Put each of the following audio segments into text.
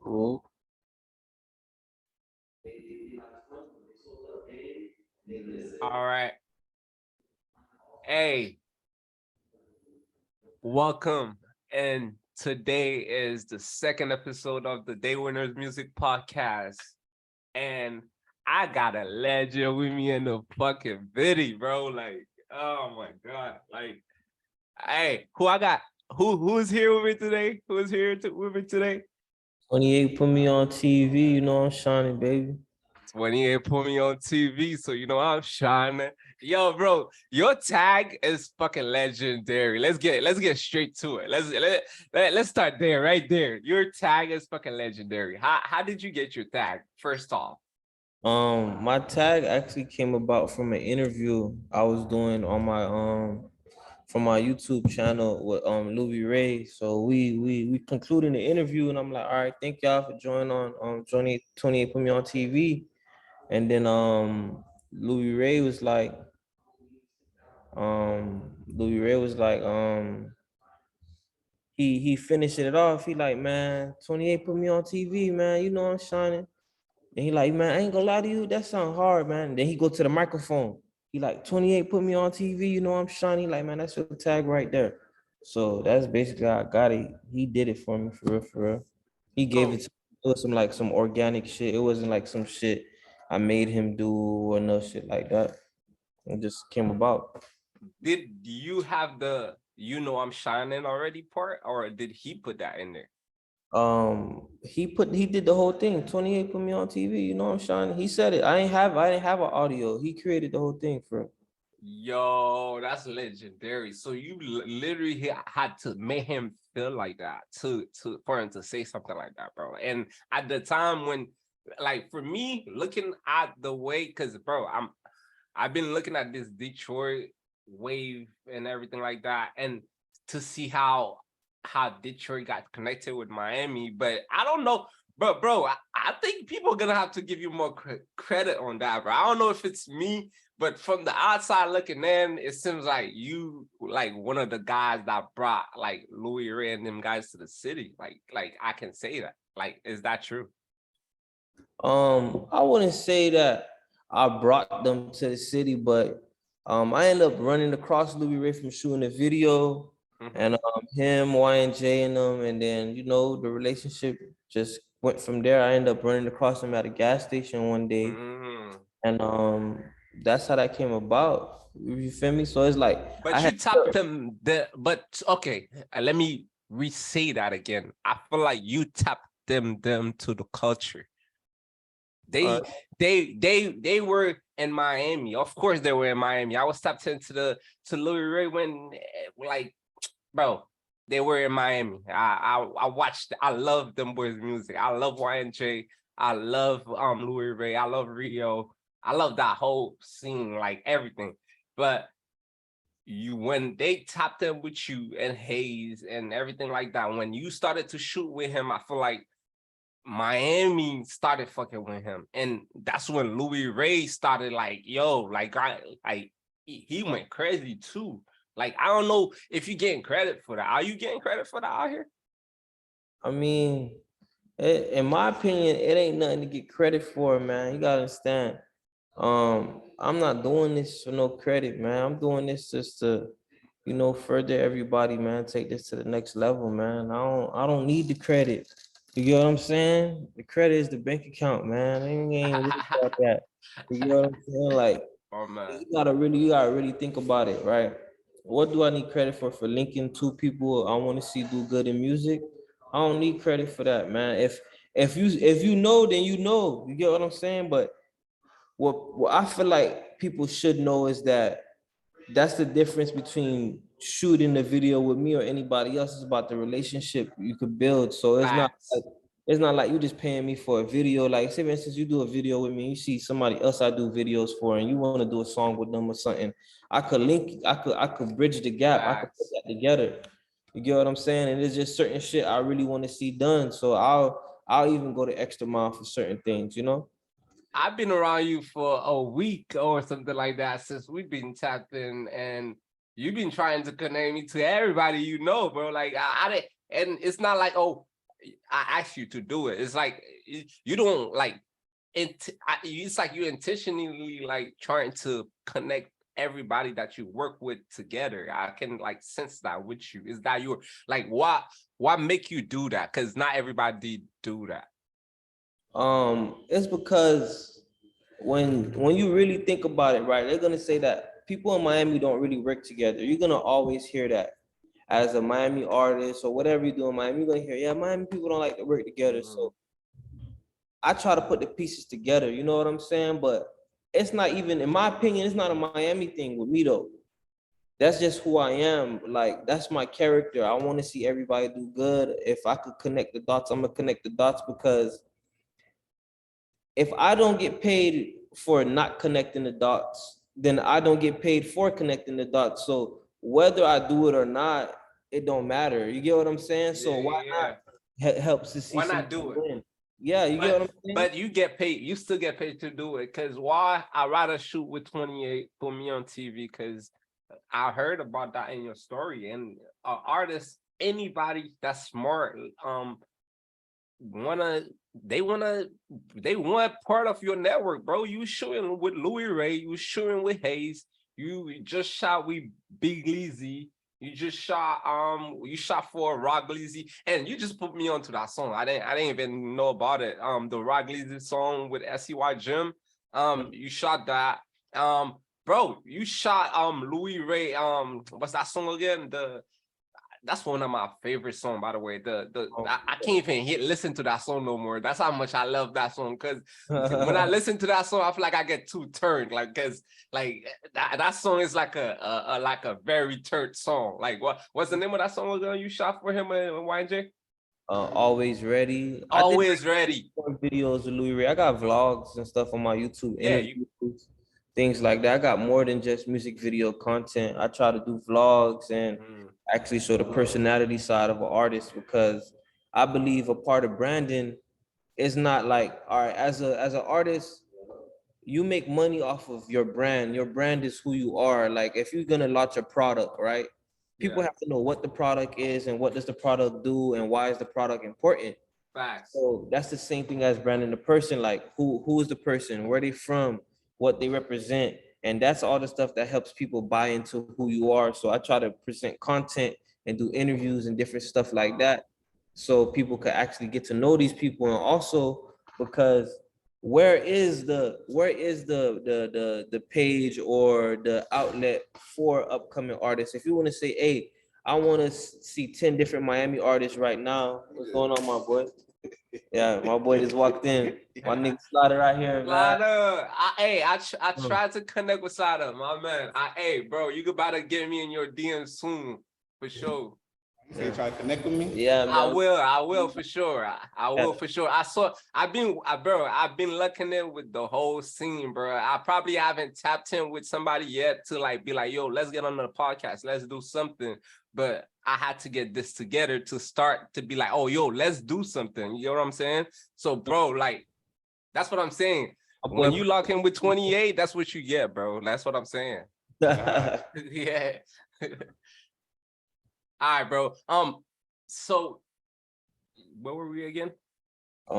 Cool. All right. Hey, welcome. And today is the second episode of the Day Winners Music Podcast. And I got a legend with me in the fucking video, bro. Like, oh my God. Like, hey, who I got? Who's here with me today? Who's here with me today? 28 put me on TV. You know I'm shining, baby. 28 put me on TV, so you know I'm shining. Yo, bro, your tag is fucking legendary. Let's get straight to it. Let's start there, right there. Your tag is fucking legendary. How did you get your tag? First off. My tag actually came about from an interview I was doing on my from my YouTube channel with Louie Ray. So we concluded the interview and I'm like, all right, thank y'all for joining on 28 put me on TV. And then Louie Ray was like, Louie Ray was like, he finished it off. He like, man, 28 put me on TV, man. You know I'm shining. And he like, man, I ain't gonna lie to you, that sound hard, man. And then he go to the microphone. He like, 28 put me on TV, you know I'm shining. Like, man, that's your tag right there. So that's basically how I got it. He did it for me, for real, for real. He gave it to me. It was some organic shit. It wasn't like some shit I made him do or no shit like that. It just came about. Did you have the "you know I'm shining" already part, or did he put that in there? He did the whole thing. 28 put me on TV, you know I'm shining. He said it. I didn't have an audio. He created the whole thing for him. Yo, that's legendary. So you literally had to make him feel like that to for him to say something like that, bro. And at the time when, like, for me, looking at the way, because bro, I've been looking at this Detroit wave and everything like that, and to see how Detroit got connected with Miami, but I don't know. But bro, I think people are gonna have to give you more credit on that, bro. I don't know if it's me, but from the outside looking in, it seems like you like one of the guys that brought like Louie Ray and them guys to the city. Like I can say that. Like, is that true? I wouldn't say that I brought them to the city, but I ended up running across Louie Ray from shooting a video, and him, Y&J and them, and then the relationship just went from there. I ended up running across him at a gas station one day, and that's how that came about. You feel me? So it's like But you tapped them but okay, let me re-say that again. I feel like you tapped them to the culture. They were in Miami. Of course they were in Miami. I was tapped into Louie Ray when, like, bro, they were in Miami. I watched, I love them boys' music. I love Y&J. I love Louie Ray. I love Rio. I love that whole scene, like everything. But when they tapped in with you and Hayes and everything like that, when you started to shoot with him, I feel like Miami started fucking with him, and that's when Louie Ray started like, yo, like he went crazy too. Like, I don't know if you're getting credit for that. Are you getting credit for that out here? I mean, in my opinion, it ain't nothing to get credit for, man. You gotta understand. I'm not doing this for no credit, man. I'm doing this just to, further everybody, man. Take this to the next level, man. I don't need the credit. You get what I'm saying? The credit is the bank account, man. I ain't really about that. You know what I'm saying? Like, oh man, you gotta really think about it, right? What do I need credit for linking two people I want to see do good in music? I don't need credit for that, man. If you know, then you know. You get what I'm saying? But what I feel like people should know is that that's the difference between shooting the video with me or anybody else. Is about the relationship you could build. So it's not like you just paying me for a video. Like, say for instance, you do a video with me, you see somebody else I do videos for, and you want to do a song with them or something. I could I could bridge the gap. I could put that together. You get what I'm saying? And it's just certain shit I really want to see done. So I'll even go the extra mile for certain things, I've been around you for a week or something like that since we've been tapping, and you've been trying to connect me to everybody, bro. Like, I and it's not like, oh, I asked you to do it. It's like you don't like it's like you intentionally like trying to connect everybody that you work with together. I can like sense that with you. Is that you're like why make you do that? Because not everybody do that. It's because when you really think about it, right, they're gonna say that people in Miami don't really work together. You're gonna always hear that as a Miami artist or whatever you do in Miami. You're gonna hear, yeah, Miami people don't like to work together. So I try to put the pieces together. You know what I'm saying? But it's not even, in my opinion, it's not a Miami thing with me though. That's just who I am. Like that's my character. I want to see everybody do good. If I could connect the dots, I'm gonna connect the dots because if I don't get paid for not connecting the dots, then I don't get paid for connecting the dots. So whether I do it or not, it don't matter. You get what I'm saying? So why not helps to see Why not somebody do it? win? Yeah, you get what I'm saying? But you get paid. You still get paid to do it. Cause why? I rather shoot with 28. Put me on TV. Cause I heard about that in your story. And artists, anybody that's smart, wanna they want part of your network, bro. You shooting with Louie Ray. You shooting with Hayes. You just shot with Big Lizzy. You shot for Rock Glizzy, and you just put me onto that song. I didn't even know about it. The Rock Glizzy song with SCY Jim. You shot that. Bro, you shot Louie Ray. What's that song again? That's one of my favorite songs, by the way. I can't even listen to that song no more. That's how much I love that song. Cause when I listen to that song, I feel like I get too turned. Like, cause like that song is like a very turned song. Like, what's the name of that song again you shot for him and YJ? Always ready. I did Always Ready. more videos with Louie Ray. I got vlogs and stuff on my YouTube, Yeah, interviews, things like that. I got more than just music video content. I try to do vlogs and actually show the personality side of an artist because I believe a part of branding is not like, all right, as an artist, you make money off of your brand. Your brand is who you are. Like if you're gonna launch a product, right? People have to know what the product is and what does the product do and why is the product important. facts. So that's the same thing as branding the person. Like who is the person, where they from, what they represent, and that's all the stuff that helps people buy into who you are. So I try to present content and do interviews and different stuff like that, so people could actually get to know these people, and also because where is the page or the outlet for upcoming artists? If you want to say, hey, I want to see 10 different Miami artists right now. What's going on, my boy? Yeah, my boy just walked in. My nigga Slaughter right here, man. Slaughter, I tried to connect with Slaughter, my man. Hey, bro, you about to get me in your DM soon, for sure. You say try to connect with me? Yeah, man. I will for sure. I will for sure. I've been looking in with the whole scene, bro. I probably haven't tapped in with somebody yet to like be like, yo, let's get on the podcast, let's do something. But I had to get this together to start to be like, oh, yo, let's do something. You know what I'm saying? So, bro, like, that's what I'm saying. When you lock in with 28, that's what you get, bro. That's what I'm saying. Yeah. All right, bro. So where were we again? We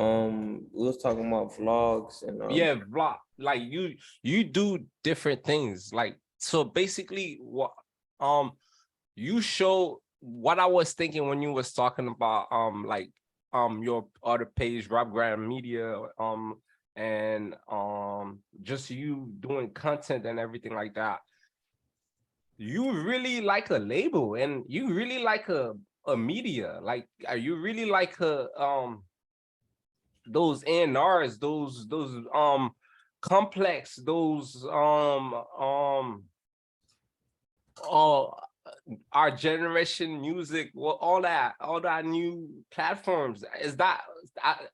was talking about vlogs and yeah, vlog. Like you do different things. Like so, basically, what you show what I was thinking when you was talking about like your other page, Rap Grand Media, and just you doing content and everything like that. You really like a label and you really like a media. Like, are you really like a those A&Rs, those complex, those our generation music, well, all that new platforms. Is that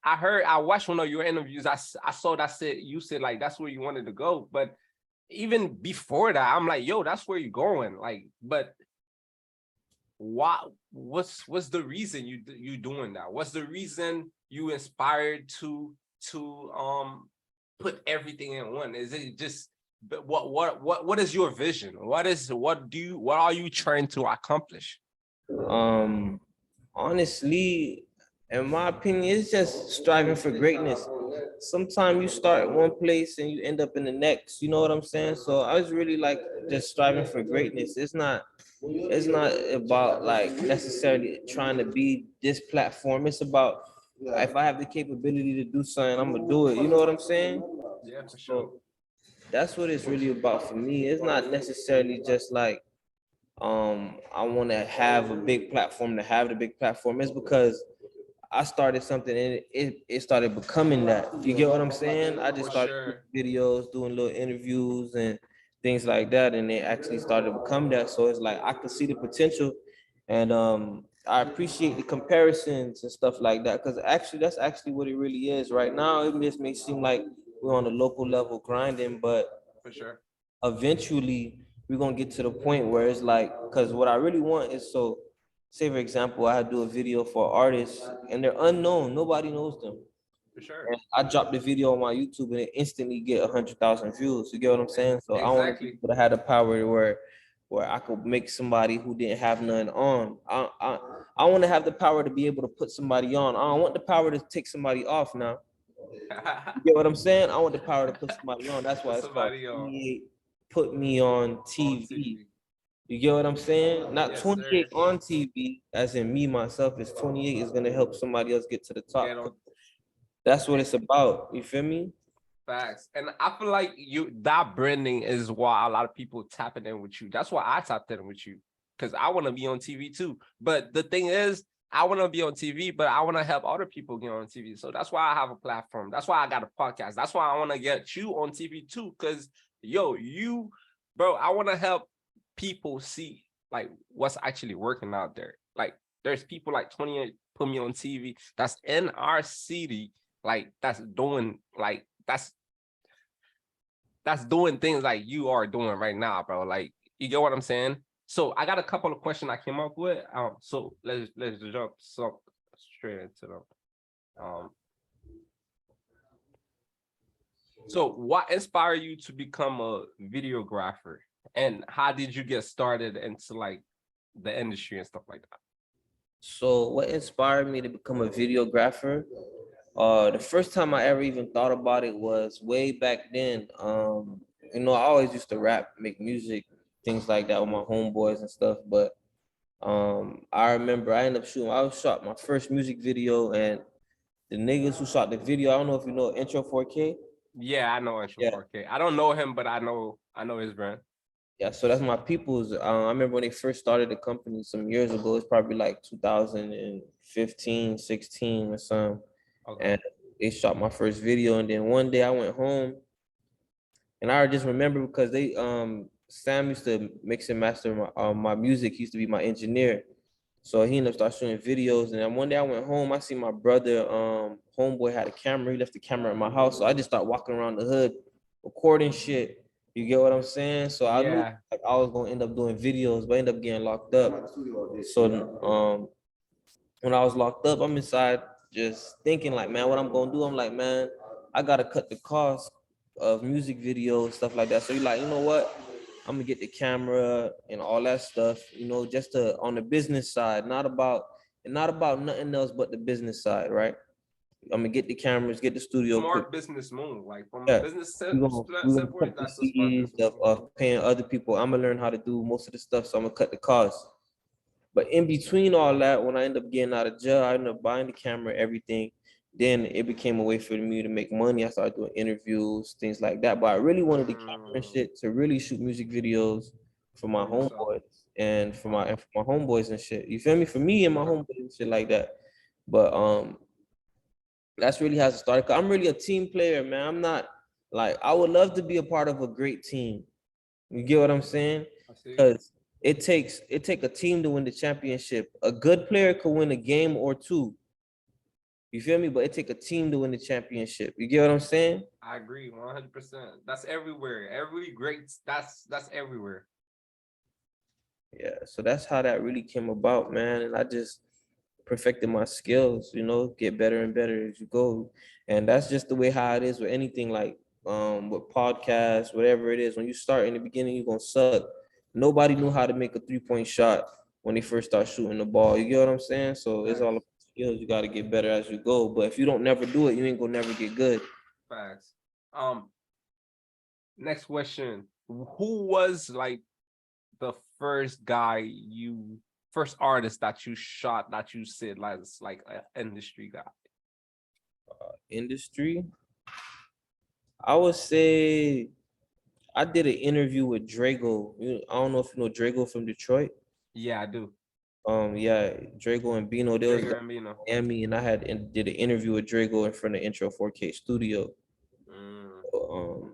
I heard, I watched one of your interviews. I saw that you said like that's where you wanted to go, but even before that, I'm like, yo, that's where you're going. Like, but why? What's the reason you doing that? What's the reason you inspired to put everything in one? Is it just what is your vision? What are you trying to accomplish? Honestly, In my opinion, it's just striving for greatness. Sometimes you start in one place and you end up in the next. You know what I'm saying? So I was really like just striving for greatness. It's not about like necessarily trying to be this platform. It's about if I have the capability to do something, I'm gonna do it. You know what I'm saying? Yeah, for sure. So that's what it's really about for me. It's not necessarily just like I want to have a big platform to have the big platform. It's because I started something and it started becoming that. You get what I'm saying? I just For started sure. doing videos, doing little interviews and things like that, and they actually started to become that. So it's like I could see the potential, and I appreciate the comparisons and stuff like that because actually that's actually what it really is. Right now, it just may seem like we're on a local level grinding, but For sure. eventually we're gonna get to the point where it's like, because what I really want is so, say for example, I do a video for artists and they're unknown, nobody knows them. For sure. And I drop the video on my YouTube and it instantly get 100,000 views. You get what I'm saying? So I want to be Exactly. able to have the power where I could make somebody who didn't have none on. I want to have the power to be able to put somebody on. I don't want the power to take somebody off now. You get what I'm saying? I want the power to put somebody on. That's why Put it's called somebody on 28 Put Me On on TV. TV. You get what I'm saying? Not Yes, 28 sir. on TV, as in me, myself, is 28 is gonna help somebody else get to the Get top. on That's what it's about. You feel me? facts. And I feel like that branding is why a lot of people tapping in with you. That's why I tapped in with you. Because I want to be on TV too. But the thing is, I want to be on TV, but I want to help other people get on TV. So that's why I have a platform. That's why I got a podcast. That's why I want to get you on TV too. Because bro, I want to help people see like what's actually working out there. Like there's people like 28 Put Me On TV that's in our city, like that's doing like that's doing things like you are doing right now, bro. Like you get what I'm saying? So I got a couple of questions I came up with. So let's jump straight into them. Um, so what inspired you to become a videographer, and how did you get started into like the industry and stuff like that? So what inspired me to become a videographer? The first time I ever even thought about it was way back then. I always used to rap, make music, things like that with my homeboys and stuff. But I remember I ended up shooting. I shot my first music video, and the niggas who shot the video, I don't know if you know Intro 4K. Yeah, I know Intro Yeah, 4K. I don't know him, but I know his brand. yeah. So that's my people's. I remember when they first started the company some years ago. It's probably like 2015, 16 or something. Okay. And they shot my first video. And then one day I went home, and I just remember because Sam used to mix and master my music. He used to be my engineer. So he ended up start shooting videos. And then one day I went home, I see my brother, homeboy had a camera. He left the camera at my house. So I just started walking around the hood, recording shit. You get what I'm saying? So I knew Yeah. like, I was gonna end up doing videos, but I ended up getting locked up. So when I was locked up, I'm inside just thinking like, man, what I'm gonna do? I'm like, man, I gotta cut the cost of music videos, stuff like that. So you're like, you know what? I'm gonna get the camera and all that stuff, just to on the business side, not about nothing else but the business side, right? I'm gonna get the cameras, get the studio equipment. Smart business move. Like from a Yeah. business We're gonna standpoint, cut the that's a smart CDs business move. of paying other people. I'm gonna learn how to do most of the stuff, so I'm gonna cut the cost. But in between all that, when I end up getting out of jail, I ended up buying the camera, everything. Then it became a way for me to make money. I started doing interviews, things like that. But I really wanted the camera and Mm, shit to really shoot music videos for my for yourself. homeboys and for my Okay. and for my homeboys and shit. You feel me? For me and my Okay. homeboys and shit like that. But that's really how it started. 'Cause I'm really a team player, man. I'm not like I would love to be a part of a great team. You get what I'm saying? I see. Because it take a team to win the championship. A good player could win a game or two. You feel me? But it take a team to win the championship. You get what I'm saying? I agree 100%. That's everywhere. Every great that's everywhere. Yeah. So that's how that really came about, man. And I just perfected my skills, get better and better as you go. And that's just the way how it is with anything like with podcasts, whatever it is. When you start in the beginning, you're gonna suck. Nobody knew how to make a 3-point shot when they first start shooting the ball. You get what I'm saying? So it's all Facts. about skills. You got to get better as you go. But if you don't never do it, you ain't gonna never get good. Facts. Next question. Who was like the first artist that you shot that you said like an industry guy? Industry, I would say I did an interview with Drago. I don't know if you know Drago from Detroit. Yeah, I do. Yeah, Drago and Bino. They was Drago and Bino. Miami, and I did an interview with Drago in front of Intro 4K Studio. So,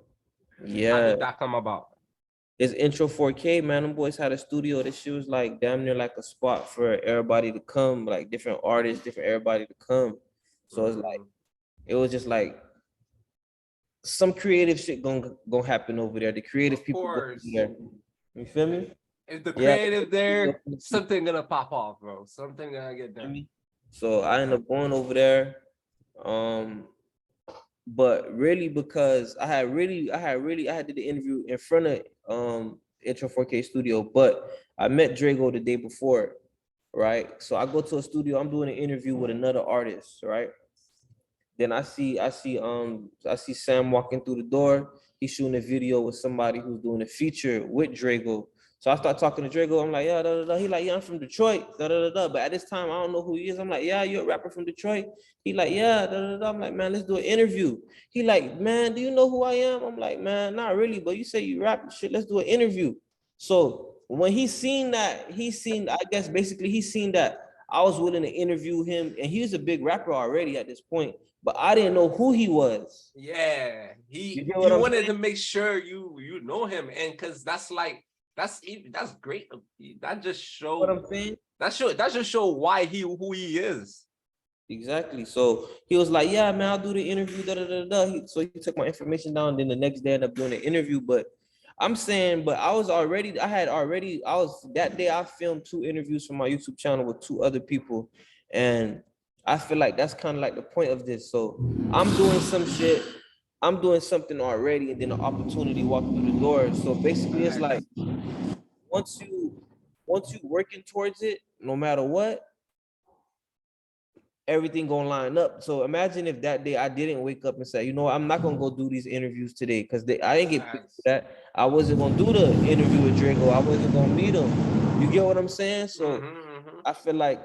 How yeah, did that come about? it's Intro 4K, man. Them boys had a studio. This shit was like damn near like a spot for everybody to come, like different artists, different everybody to come. So it's like it was just like some creative shit gonna happen over there. The creative Of people go over course. there. You feel me? If the Yeah. creative there, something gonna pop off, bro. Something gonna get done. So I ended up going over there. But really because I had did the interview in front of Intro 4K Studio, but I met Drago the day before, right? So I go to a studio, I'm doing an interview with another artist, right? Then I see Sam walking through the door. He's shooting a video with somebody who's doing a feature with Drago. So I start talking to Drago. I'm like, yeah, da, da, da. He like, yeah, I'm from Detroit. Da, da, da, da. But at this time, I don't know who he is. I'm like, yeah, you're a rapper from Detroit. He like, yeah, da, da, da. I'm like, man, let's do an interview. He like, man, do you know who I am? I'm like, man, not really, but you say you rap and shit. Let's do an interview. So when he seen that I was willing to interview him, and he was a big rapper already at this point, but I didn't know who he was. Yeah, You he get what I'm wanted saying? to make sure you know him, and because that's great. That just shows What I'm saying? that just show why who he is. Exactly. So he was like, yeah, man, I'll do the interview. Da, da, da, da. So he took my information down. Then the next day I ended up doing the interview. But I'm saying, but that day I filmed 2 interviews for my YouTube channel with 2 other people. And I feel like that's kind of like the point of this. So I'm doing something already, and then an opportunity walked through the door. So basically it's like once you working towards it, no matter what, everything gonna line up. So imagine if that day I didn't wake up and say, you know what, I'm not gonna go do these interviews today because I didn't get picked for that. I wasn't gonna do the interview with Drago. I wasn't gonna meet him. You get what I'm saying? So I feel like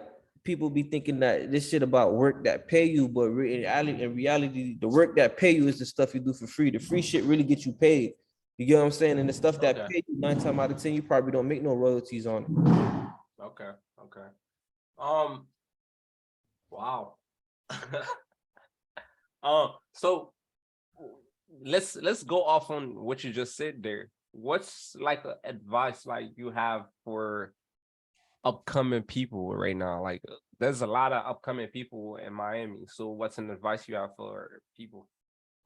people be thinking that this shit about work that pay you, but in reality, the work that pay you is the stuff you do for free. The free shit really gets you paid. You get what I'm saying? And the stuff that pay you 9 times out of 10, you probably don't make no royalties on it. Okay. Wow. So let's go off on what you just said there. What's like advice like you have for upcoming people right now? Like there's a lot of upcoming people in Miami. So what's an advice you have for people?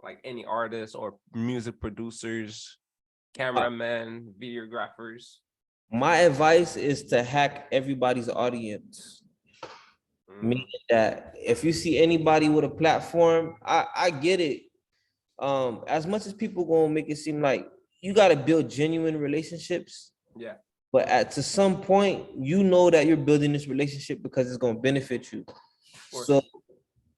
Like any artists or music producers, cameramen, videographers? My advice is to hack everybody's audience. Meaning that if you see anybody with a platform, I get it. As much as people gonna make it seem like you gotta build genuine relationships. Yeah. But to some point, you know that you're building this relationship because it's gonna benefit you. So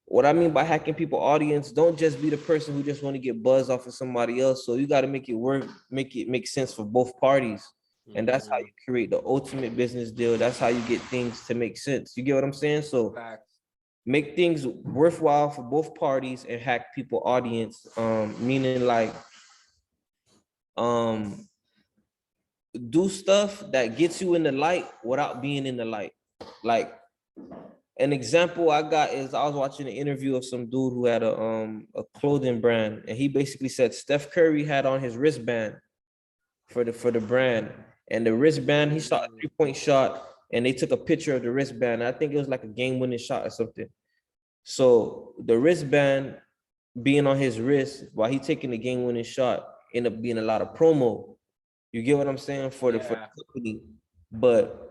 what I mean by hacking people's audience, don't just be the person who just want to get buzz off of somebody else. So you got to make it work, make sense for both parties. And that's how you create the ultimate business deal. That's how you get things to make sense. You get what I'm saying? So make things worthwhile for both parties and hack people's audience. Meaning like do stuff that gets you in the light without being in the light. Like an example I got is I was watching an interview of some dude who had a clothing brand, and he basically said Steph Curry had on his wristband for the brand, and the wristband, he shot a 3-point shot, and they took a picture of the wristband. I think it was like a game-winning shot or something. So the wristband being on his wrist while he taking the game-winning shot ended up being a lot of promo. You get what I'm saying for the company, but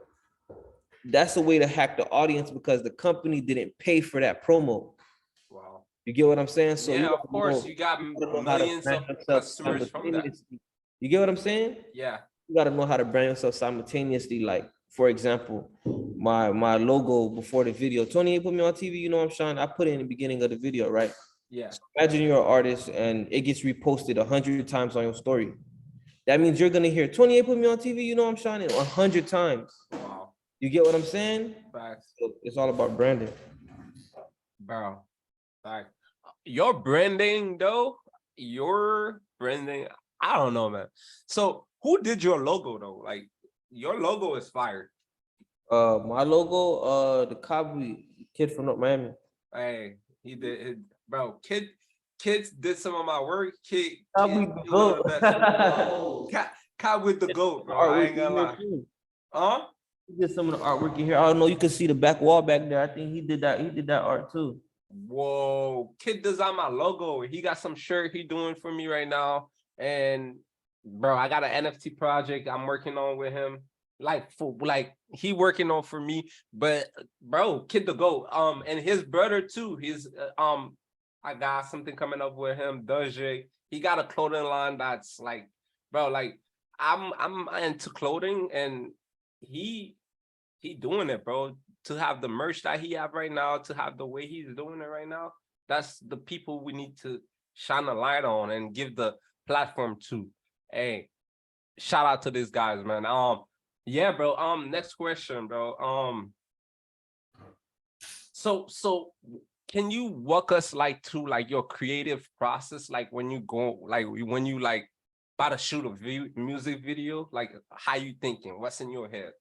that's a way to hack the audience because the company didn't pay for that promo. Wow. You get what I'm saying? So yeah, of course, you got millions of customers from that. You get what I'm saying? Yeah. You got to know how to brand yourself simultaneously. Like For example, my logo before the video, 28 put me on TV, you know I'm shining. I put it in the beginning of the video, right? Yeah. So imagine you're an artist and it gets reposted 100 times on your story. That means you're gonna hear 28 put me on TV, you know I'm shining 100 times. Wow. You get what I'm saying? Facts. So it's all about branding. Bro. Like your branding though, your branding, I don't know, man. So who did your logo though? Like your logo is fire. My logo, the Cowboy kid from North Miami. Hey, he did it, bro. Kids did some of my work. Kid Cowboy did the one of the goat. best. Cat with the goat, bro. I Artwork ain't in gonna here lie. too. Huh? He did some of the artwork in here. I don't know. You can see the back wall back there. I think he did that. He did that art too. Whoa, kid designed my logo. He got some shirt he doing for me right now. And bro, I got an NFT project I'm working on with him. Like he working on for me. But bro, kid the goat. And his brother too. I got something coming up with him, Doje. He got a clothing line that's like, bro, like I'm into clothing and he doing it, bro. To have the merch that he have right now, to have the way he's doing it right now, that's the people we need to shine a light on and give the platform to. Hey, shout out to these guys, man. Yeah, bro. Next question, bro. So can you walk us like through like your creative process, like when you go, like when you like about to shoot a music video, like how you thinking? What's in your head?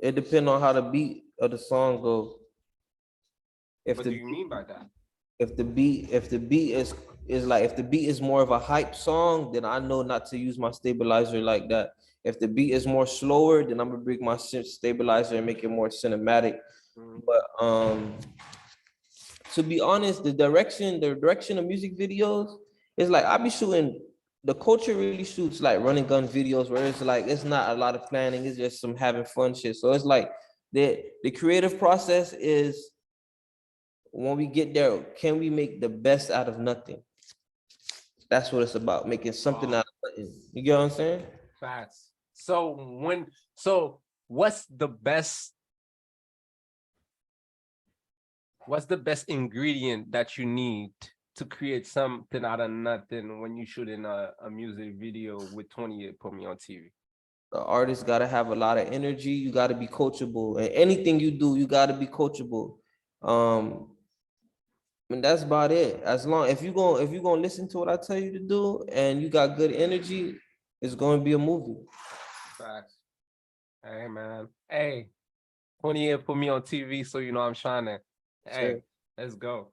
It depends on how the beat of the song goes. What do you mean by that? If the beat is like, if the beat is more of a hype song, then I know not to use my stabilizer like that. If the beat is more slower, then I'm gonna bring my stabilizer and make it more cinematic. But to be honest, the direction of music videos is like, I be shooting. The culture really shoots like running gun videos where it's like it's not a lot of planning, it's just some having fun shit. So it's like the creative process is, when we get there, can we make the best out of nothing? That's what it's about, making something out of nothing. You get what I'm saying? Facts. So what's the best ingredient that you need to create something out of nothing when you shooting a music video with 28 Put Me On TV? The artist got to have a lot of energy. You got to be coachable, and anything you do, you got to be coachable. And that's about it. As long if you're gonna listen to what I tell you to do, and you got good energy, it's gonna be a movie. Facts. Hey man. Hey, 28 Put Me On TV, so you know I'm shining. Hey, Sure. let's go.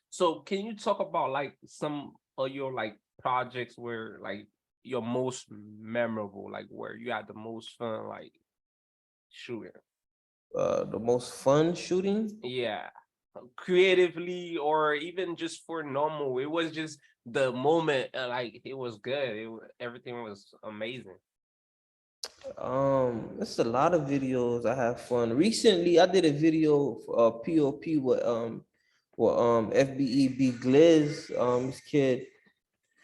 So can you talk about like some of your like projects where like your most memorable, like where you had the most fun like shooting? The most fun shooting. Yeah, creatively or even just for normal. It was just the moment, like it was good. Everything was amazing. It's a lot of videos I have fun. Recently, I did a video for POP with FBEB Gliz, this kid.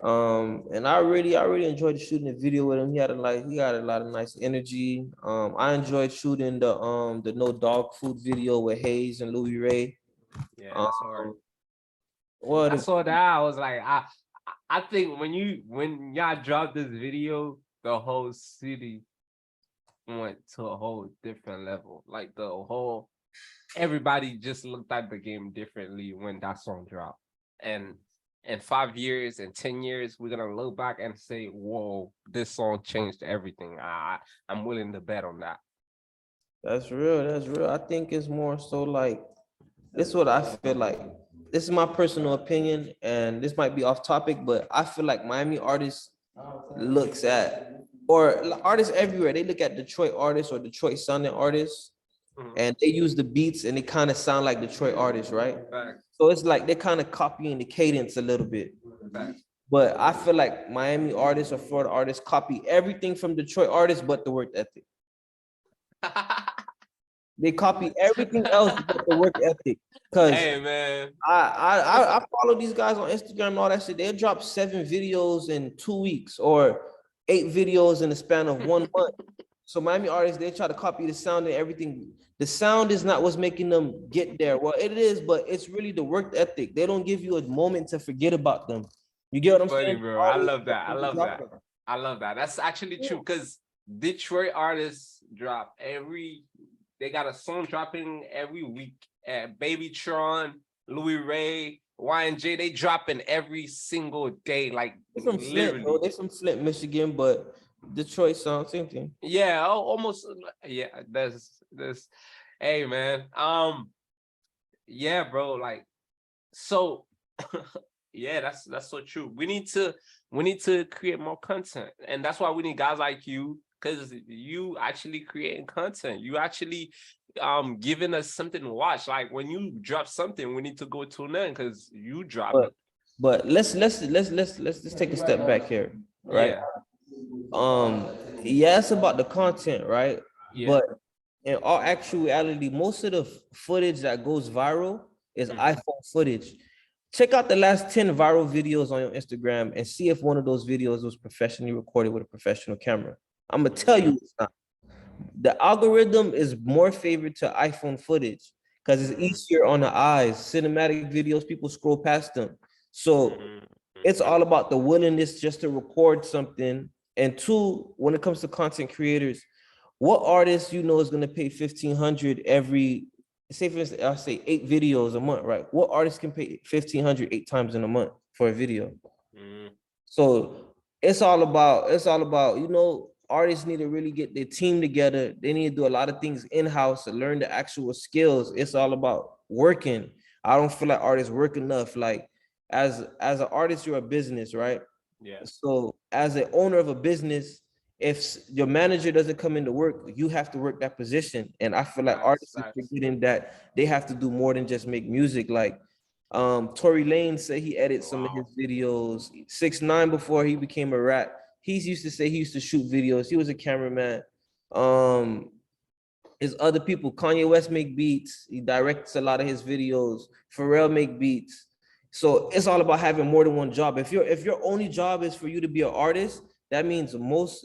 And I really enjoyed shooting the video with him. He had a lot of nice energy. I enjoyed shooting the no dog food video with Hayes and Louie Ray. Yeah, that's hard. What I saw that. I was like, I think when y'all dropped this video, the whole city went to a whole different level. Like everybody just looked at the game differently when that song dropped. And in 5 years and 10 years, we're gonna look back and say, whoa, this song changed everything. I'm willing to bet on that. That's real. I think it's more so like, this is what I feel like. This is my personal opinion, and this might be off topic, but I feel like Miami artists looks at, or artists everywhere, they look at Detroit artists or Detroit sounding artists, and they use the beats and they kind of sound like Detroit artists, right? Facts. So it's like they're kind of copying the cadence a little bit. Facts. But I feel like Miami artists or Florida artists copy everything from Detroit artists but the work ethic. They copy everything else but the work ethic. Cause hey man, I follow these guys on Instagram and all that shit. They'll drop 7 videos in 2 weeks, or 8 videos in the span of 1 month. So Miami artists, they try to copy the sound and everything. The sound is not what's making them get there. Well, it is, but it's really the work ethic. They don't give you a moment to forget about them. You get what I'm Funny, saying? bro. I love that. I love that. I love that. That's actually true because Detroit artists drop they got a song dropping every week. Baby Tron, Louie Ray, Y&J, they dropping every single day. Like They're from Flint, bro. They're from Flint, Michigan, but Detroit sound same thing. Yeah, almost. Yeah, that's. Hey, man. Yeah, bro. Like, so. Yeah, that's so true. We need to create more content, and that's why we need guys like you, because you actually creating content. You actually giving us something to watch. Like when you drop something, we need to go tune in because you drop it. But let's just take a step back here, right? Yeah, it's about the content, right? Yeah. But in all actuality, most of the footage that goes viral is iPhone footage. Check out the last 10 viral videos on your Instagram and see if one of those videos was professionally recorded with a professional camera. I'm gonna tell you it's not. The algorithm is more favored to iPhone footage because it's easier on the eyes. Cinematic videos, people scroll past them. So it's all about the willingness just to record something. And two, when it comes to content creators, what artist you know is gonna pay 1,500 every, say for instance, I'll say 8 videos a month, right? What artist can pay 1,500 8 times in a month for a video? So it's all about, you know, artists need to really get their team together. They need to do a lot of things in-house to learn the actual skills. It's all about working. I don't feel like artists work enough. Like as an artist, you're a business, right? Yeah. So as an owner of a business, if your manager doesn't come into work, you have to work that position. And I feel like artists are forgetting that they have to do more than just make music. Like Tory Lanez said he edits some of his videos. 6ix9ine before he became a rap, he used to say he used to shoot videos. He was a cameraman. There's other people. Kanye West make beats. He directs a lot of his videos. Pharrell make beats. So it's all about having more than one job. If your only job is for you to be an artist, that means most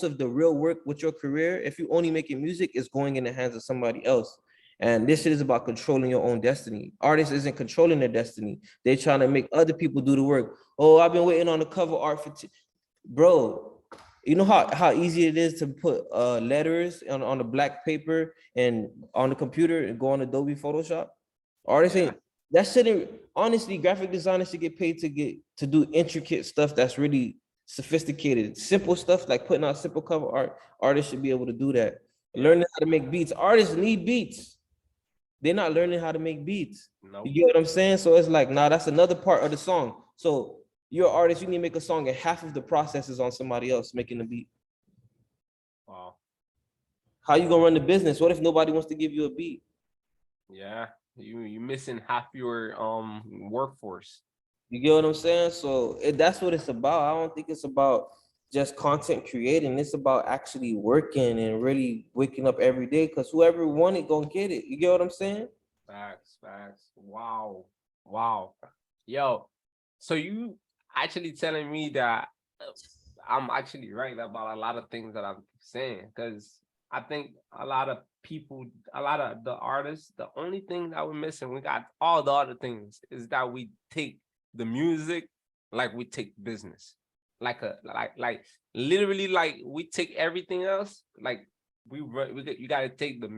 of the real work with your career, if you only making music, is going in the hands of somebody else. And this shit is about controlling your own destiny. Artists isn't controlling their destiny. They're trying to make other people do the work. Oh, I've been waiting on the cover art for bro. You know how easy it is to put letters on the black paper and on the computer and go on Adobe Photoshop? Artists ain't that shouldn't, honestly, graphic designers should get paid to do intricate stuff that's really sophisticated. Simple stuff like putting out simple cover art. Artists should be able to do that. Learning how to make beats. Artists need beats. They're not learning how to make beats. Nope. You get what I'm saying? So it's like, nah, that's another part of the song. So you're an artist, you need to make a song and half of the process is on somebody else making the beat. Wow. How you gonna run the business? What if nobody wants to give you a beat? Yeah, you missing half your workforce. You get what I'm saying? So that's what it's about. I don't think it's about just content creating. It's about actually working and really waking up every day, because whoever want it gonna get it. You get what I'm saying? Facts. Wow. Yo, so you actually telling me that I'm actually right about a lot of things that I'm saying, because I think a lot of people, a lot of the artists, the only thing that we're missing, we got all the other things, is that we take the music like we take business, like literally, like we take everything else, like you got to take the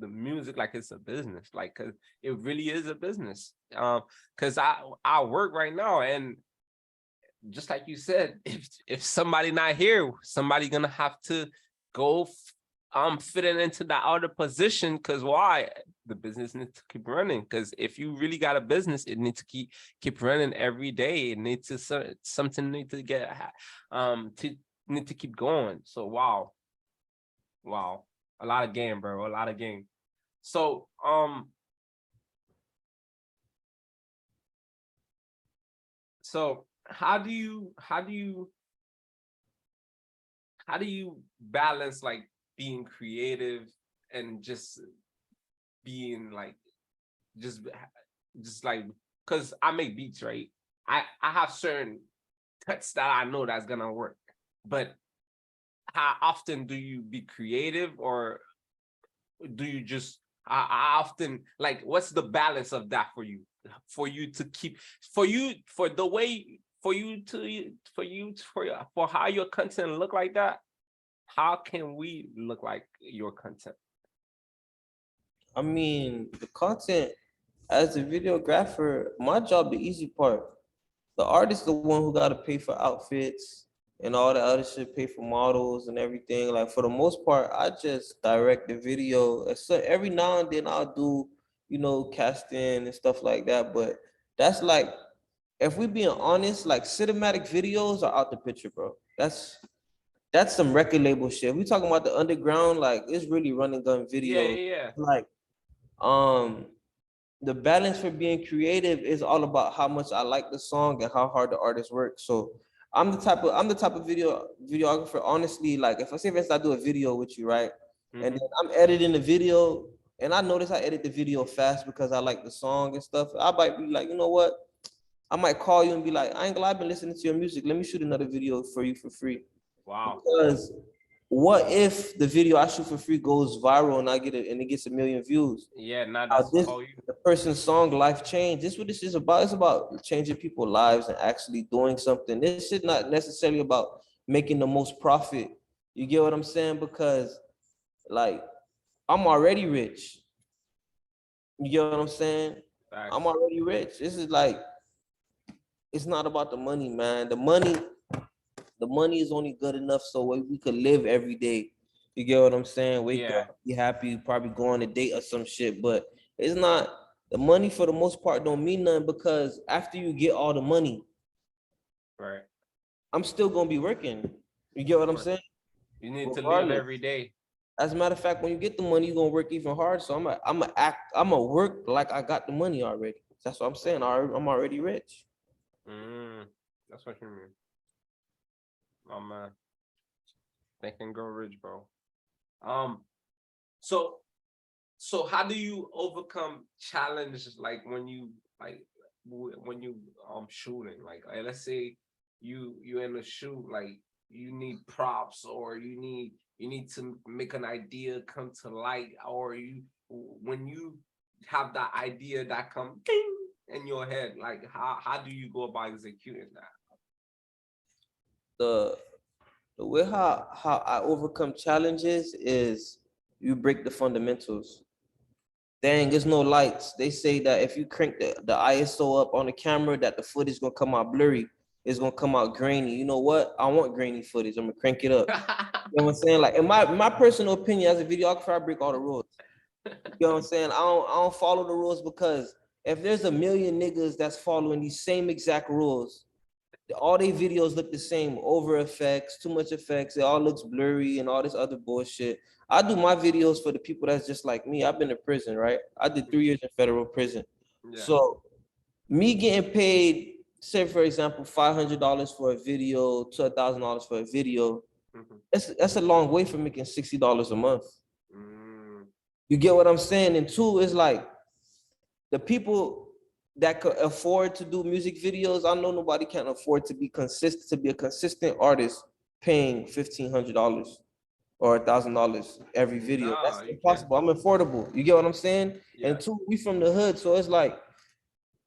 music like it's a business, like, because it really is a business. Because I work right now, and just like you said, if somebody not here, somebody gonna have to go fitting into that other position, because why? The business needs to keep running. Because if you really got a business, it needs to keep running every day. It needs to something need to get need to keep going. So wow, a lot of game, bro, a lot of game. So how do you balance like being creative and just being like just like, because I make beats, right? I have certain cuts that I know that's gonna work, but how often do you be creative, or do you just how often, like, what's the balance of that for you? For you to keep, for the way, for how your content look like that, how can we look like your content? I mean, the content as a videographer, my job, the easy part. The artist, the one who got to pay for outfits and all the other shit, pay for models and everything. Like for the most part, I just direct the video. So every now and then I'll do, casting and stuff like that. But that's like, if we being honest, like cinematic videos are out the picture, bro. That's some record label shit. We talking about the underground, like it's really running gun Yeah, videos. yeah, Like, um, the balance for being creative is all about how much I like the song and how hard the artist works. So I'm the type of videographer. Honestly, like if I say, for instance, I do a video with you, right? yeah. And then I'm editing the video, and I notice I edit the video fast because I like the song and stuff. I might be like, you know what? I might call you and be like, I ain't gonna lie, I've been listening to your music. Let me shoot another video for you for free. Wow. Because what if the video I shoot for free goes viral and it gets 1 million views? Yeah, now How that's this how you. the person's song life change. This is what this is about. It's about changing people's lives and actually doing something. This is not necessarily about making the most profit. You get what I'm saying? Because like I'm already rich. You get what I'm saying? I'm Facts. already rich. This is like, it's not about the money, man. The money is only good enough so we could live every day. You get what I'm saying? Wake Yeah, up, be happy, probably go on a date or some shit. But it's not, the money for the most part don't mean nothing, because after you get all the money, right. I'm still gonna be working. You get what Of I'm course. saying? You need to live Regardless. every day. As a matter of fact, when you get the money, you're gonna work even harder. So I'm a work like I got the money already. That's what I'm saying. I'm already rich. Mm, that's what you mean. Oh man, think and grow rich, bro. Um, so how do you overcome challenges, like when you when you shooting, like let's say you in a shoot, like you need props, or you need to make an idea come to light, or you when you have that idea that come ding in your head, like how do you go about executing that? The the way how I overcome challenges is you break the fundamentals. Dang, there's no lights. They say that if you crank the ISO up on the camera, that the footage gonna come out blurry. It's gonna come out grainy. You know what? I want grainy footage. I'm gonna crank it up. You know what I'm saying? Like in my personal opinion as a videographer, I break all the rules. You know what I'm saying? I don't follow the rules, because if there's 1 million niggas that's following these same exact rules, all they videos look the same, over effects, too much effects, it all looks blurry and all this other bullshit. I do my videos for the people that's just like me. I've been to prison, right? I did 3 years in federal prison. Yeah. So me getting paid, say for example, $500 for a video to $1,000 for a video, Mhm. that's a long way from making $60 a month. Mm, You get what I'm saying? And two, is like the people that could afford to do music videos. I know nobody can afford to be a consistent artist paying $1,500 or $1,000 every video. no, That's you can't. impossible. I'm affordable. You get what I'm saying? Yeah, And two, we from the hood, so it's like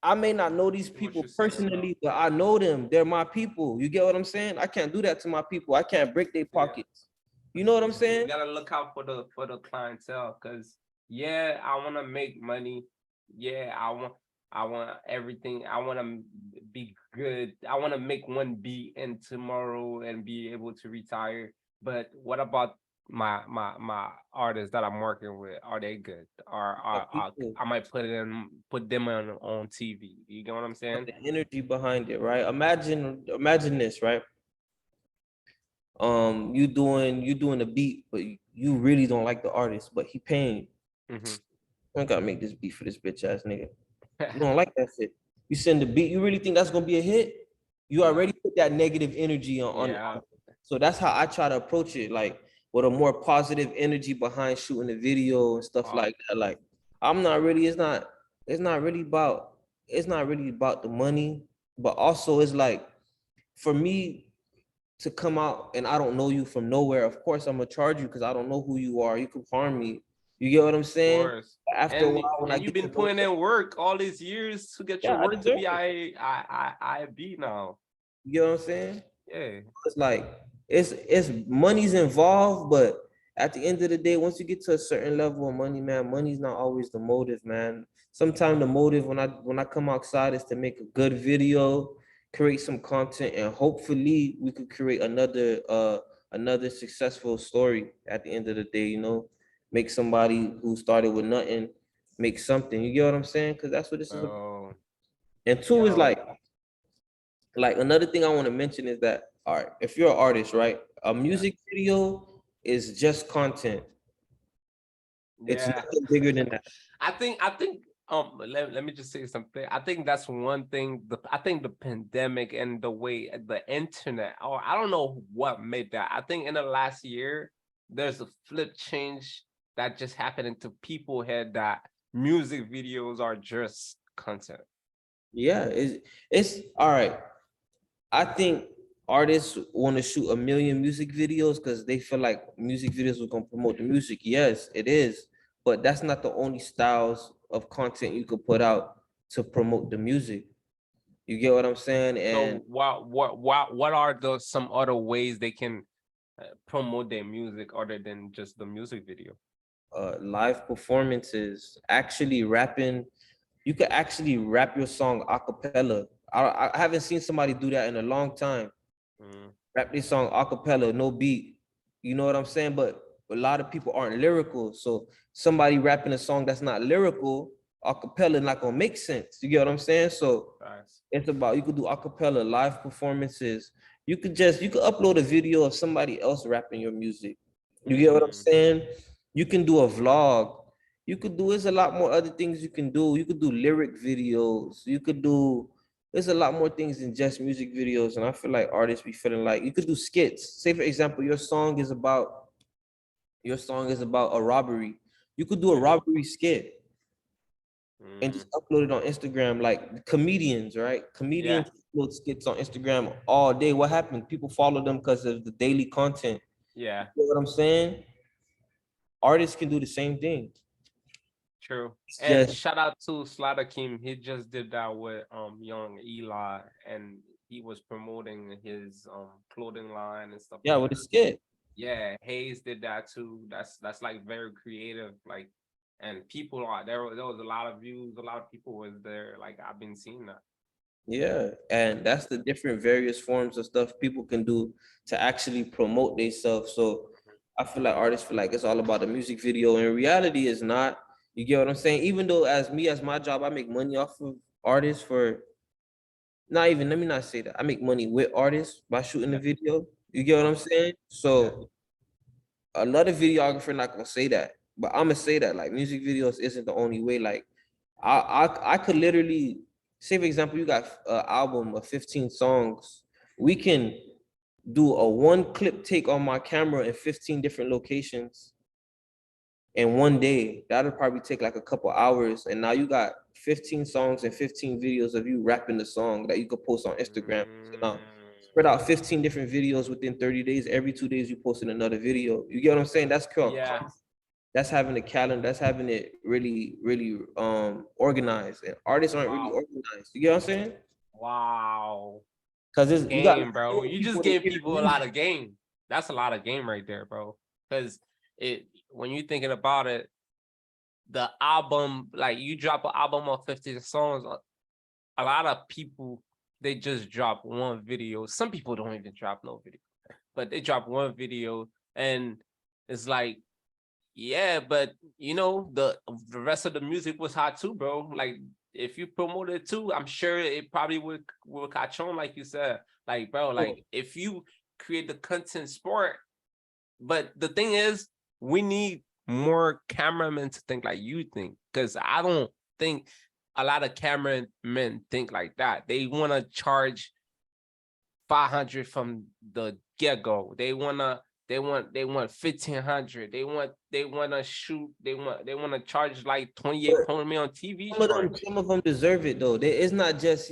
I may not know these what people you're saying, bro. personally, but I know them. They're my people. You get what I'm saying? I can't do that to my people. I can't break their Yeah. pockets. You know what I'm You saying? gotta look out for the clientele, because yeah, I want to make money. Yeah, I want everything. I want to be good. I want to make one beat and tomorrow and be able to retire. But what about my artists that I'm working with? Are they good? Or My are people. I might put them on TV. You get what I'm saying? The energy behind it, right? Imagine this, right? You doing a beat, but you really don't like the artist, but he paying you. Hmm. I gotta make this beat for this bitch ass nigga. You don't like that shit. You send the beat, you really think that's gonna be a hit? You No. already put that negative energy on. Yeah. So that's how I try to approach it, like with a more positive energy behind shooting the video and stuff Wow. like that. Like I'm not really, it's not really about the money, but also it's like for me, to come out and I don't know you from nowhere, of course I'm gonna charge you because I don't know who you are. You could harm me. You get what I'm saying? course. After a while, when I And you've get to been know putting you, in work all these years to get your yeah, I work to deserve be it. I be now. You get what I'm saying? Yeah. It's like it's money's involved, but at the end of the day, once you get to a certain level of money, man, money's not always the motive, man. Sometimes the motive when I come outside is to make a good video, create some content, and hopefully we could create another successful story at the end of the day, make somebody who started with nothing make something. You get what I'm saying? Because that's what this is about. Oh, And two is yo. like another thing I want to mention is that, all right, if you're an artist, right, a Yeah. music video is just content. It's Yeah. nothing bigger than that. I think let me just say something. I think that's one thing. I think the pandemic and the way the internet, or I don't know what made that. I think in the last year, there's a flip change that just happened into people head that music videos are just content. Yeah, it's all right. I think artists want to shoot a million music videos because they feel like music videos are gonna promote the music. Yes, it is, but that's not the only styles of content you could put out to promote the music. You get what I'm saying? And So what are the some other ways they can promote their music other than just the music video? live performances, actually rapping. You could actually rap your song a cappella. I haven't seen somebody do that in a long time. Mm, Rap this song a cappella, no beat. You know what I'm saying? But a lot of people aren't lyrical. So somebody rapping a song that's not lyrical, a cappella not gonna make sense. You get what I'm saying? So nice. it's about you could do a cappella, live performances. You could upload a video of somebody else rapping your music. You get what I'm Mm, saying? You can do a vlog. You could do there's a lot more other things you can do. You could do lyric videos. There's a lot more things than just music videos. And I feel like artists be feeling like you could do skits. Say for example, your song is about a robbery. You could do a yeah. robbery skit and Mm, just upload it on Instagram, like comedians, right? yeah. Comedians upload skits on Instagram all day. What happened? People follow them because of the daily content. Yeah. You know what I'm saying? Artists can do the same thing. True. It's And just shout out to Slaughter King. He just did that with young Eli, and he was promoting his clothing line and stuff yeah, like with a that. skit. Yeah, Hayes did that too. That's like very creative. Like, and people are there was a lot of views, a lot of people was there. Like I've been seeing that. Yeah, and that's the different various forms of stuff people can do to actually promote themselves. So I feel like artists feel like it's all about the music video. In reality, it's not. You get what I'm saying? Even though as my job, I make money off of artists for not even, let me not say that. I make money with artists by shooting the Yeah. video. You get what I'm saying? Yeah. So another videographer not gonna say that, but I'm gonna say that like music videos isn't the only way. Like I could literally say, for example, you got an album of 15 songs. We can do a one clip take on my camera in 15 different locations in one day. That'll probably take like a couple hours. And now you got 15 songs and 15 videos of you rapping the song that you could post on Instagram. So now Mm, spread out 15 different videos within 30 days. Every 2 days you posting another video. You get what I'm saying? That's called yeah. that's having a calendar, that's having it really, really organized. And artists aren't really Wow. organized. You get what I'm saying? Wow. Because it's you got Game, bro. You just people that gave hear the people a music. lot of game. That's a lot of game right there, bro. Because it when you're thinking about it, the album, like you drop an album of 50 songs, a lot of people they just drop one video. Some people don't even drop no video, but they drop one video and it's like, yeah, but the rest of the music was hot too, bro. Like if you promote it too, I'm sure it probably will catch on, like you said. Like, bro, like if you create the content sport, but the thing is, we need more cameramen to think like you think, because I don't think a lot of cameramen think like that. They want to charge 500 from the get-go. They want 1,500. They want to shoot. They want to charge like 28 But put me on TV some of them, charge. some of them deserve it though. It's not just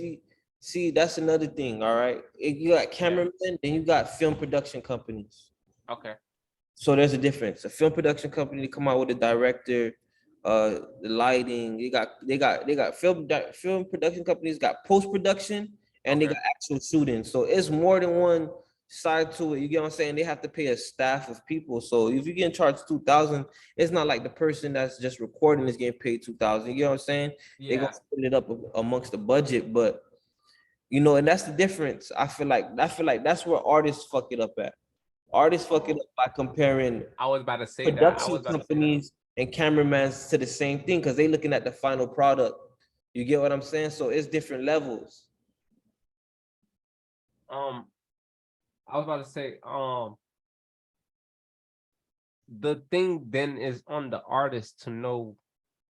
See, that's another thing. All right, you got cameramen, then you got film production companies. Okay. So there's a difference. A film production company, they come out with a director, the lighting. They got film production companies got post production, and they Okay. got actual shooting. So it's more than one side to it. You get what I'm saying? They have to pay a staff of people. So if you get charged 2,000, it's not like the person that's just recording is getting paid 2,000. You get what I'm saying? They gonna Yeah. split it up amongst the budget, but and that's the difference. I feel like that's where artists fuck it up at. Artists fuck it up by comparing I was about to say that. I production was about to say that. companies and cameramans to the same thing because they looking at the final product. You get what I'm saying? So it's different levels. Um, I was about to say, the thing then is on the artist to know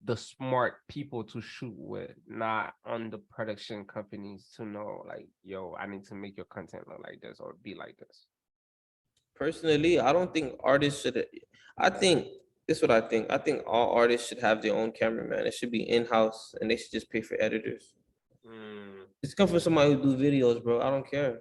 the smart people to shoot with, not on the production companies to know like, yo, I need to make your content look like this or be like this. Personally, I don't think artists should. I think this is what I think. I think all artists should have their own cameraman. It should be in-house, and they should just pay for editors. It's come from somebody who do videos, bro. I don't care.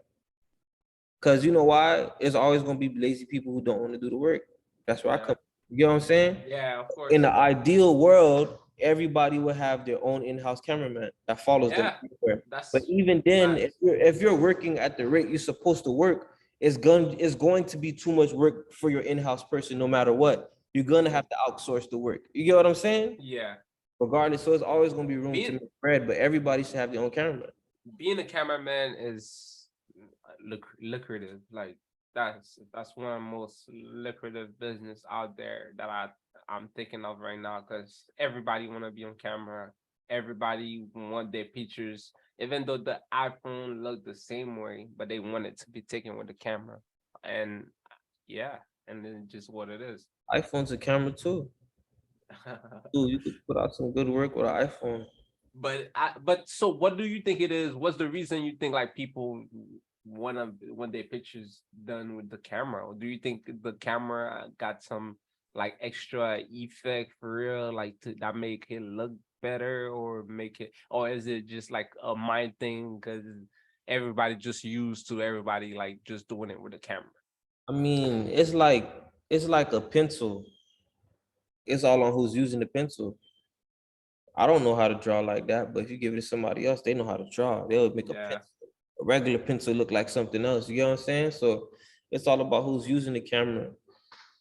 Cause you know why? It's always gonna be lazy people who don't want to do the work. That's where I Yeah. come. You know what I'm saying? Yeah, of course. In the ideal world, everybody would have their own in-house cameraman that follows them Yeah, everywhere. that's But even then, facts. if you're working at the rate you're supposed to work, it's going to be too much work for your in-house person, no matter what. You're gonna have to outsource the work. You get what I'm saying? Yeah. Regardless, so it's always gonna be room to Being make bread, but everybody should have their own cameraman. being a cameraman is lucrative. Like that's one of the most lucrative business out there that I'm thinking of right now because everybody want to be on camera. Everybody want their pictures, even though the iPhone look the same way, but they want it to be taken with the camera. And yeah, and then just what it is. iPhone's a camera too. Dude, you could put out some good work with an iPhone. But so what do you think it is? What's the reason you think like people want their pictures done with the camera? Or do you think the camera got some like extra effect for real, like that make it look better or make it, or is it just like a mind thing because everybody just used to everybody like just doing it with a camera? I mean, it's like a pencil. It's all on who's using the pencil. I don't know how to draw like that, but if you give it to somebody else, they know how to draw. They'll make Yeah. a regular pencil look like something else. You get what I'm saying? So it's all about who's using the camera.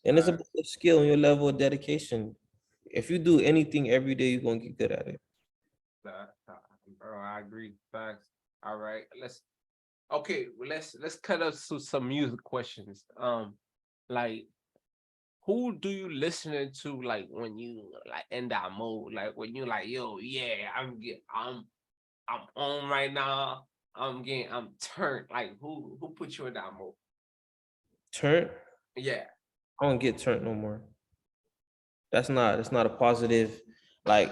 And it's Right. about the skill and your level of dedication. If you do anything every day, you're gonna get good at it. Bro, I agree. Facts. All right, let's cut us to some music questions. Like who do you listen to like when you like in that mode? Like when you like, yo, yeah, I'm on right now. I'm turned. Like who put you in that mode? Turn, Yeah. I don't get turned no more. That's not a positive. Like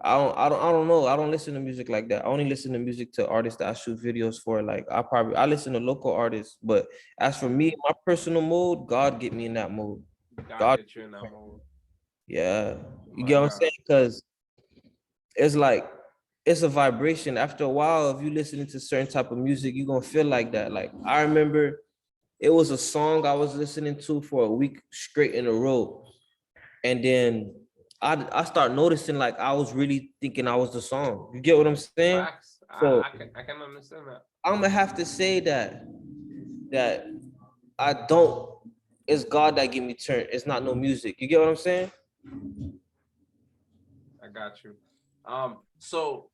I don't know. I don't listen to music like that. I only listen to music to artists that I shoot videos for. Like I listen to local artists, but as for me, my personal mode, God get me in that mode. God God, get you in that mode. yeah. You My get what I'm saying? God. Because it's like it's a vibration. After a while, if you listening to certain type of music, you're gonna feel like that. Like I remember it was a song I was listening to for a week straight in a row. And then I start noticing like I was really thinking I was the song. You get what I'm saying? Facts. So I can understand that. I'm gonna have to say that I don't. It's God that give me turn. It's not no music. You get what I'm saying? I got you. So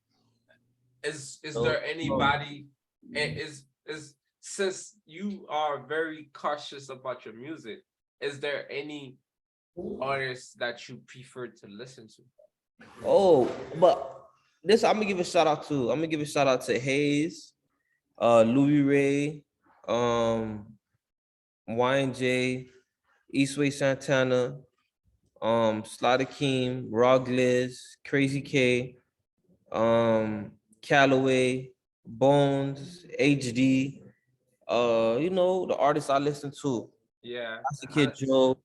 is So there anybody is since you are very cautious about your music, is there any artists that you prefer to listen to? oh, but this I'm gonna give a shout out to. I'm gonna give a shout out to Hayes, Louie Ray, YNJ, Eastway Santana, Slaughter Keem, Raw Gliz, Crazy K, Callaway, Bones, HD, the artists I listen to. Yeah, That's the Kid Joe,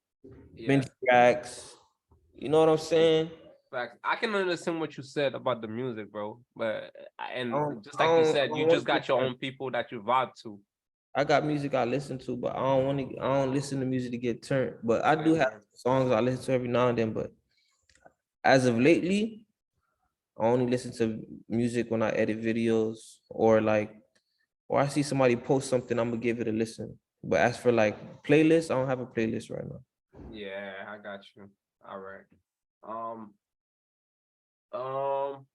yeah, Benji Rax. You know what I'm saying? Facts. I can understand what you said about the music, bro. But I and don't, just I like you don't, I said, you don't want just to got your own people that you vibe to. I got music I listen to, but I don't want to. I don't listen to music to get turned. But I do Same have here. songs I listen to every now and then. But as of lately, I only listen to music when I edit videos or I see somebody post something. I'm gonna give it a listen. But as for like playlists, I don't have a playlist right now. Yeah, I got you. All right. Um, um,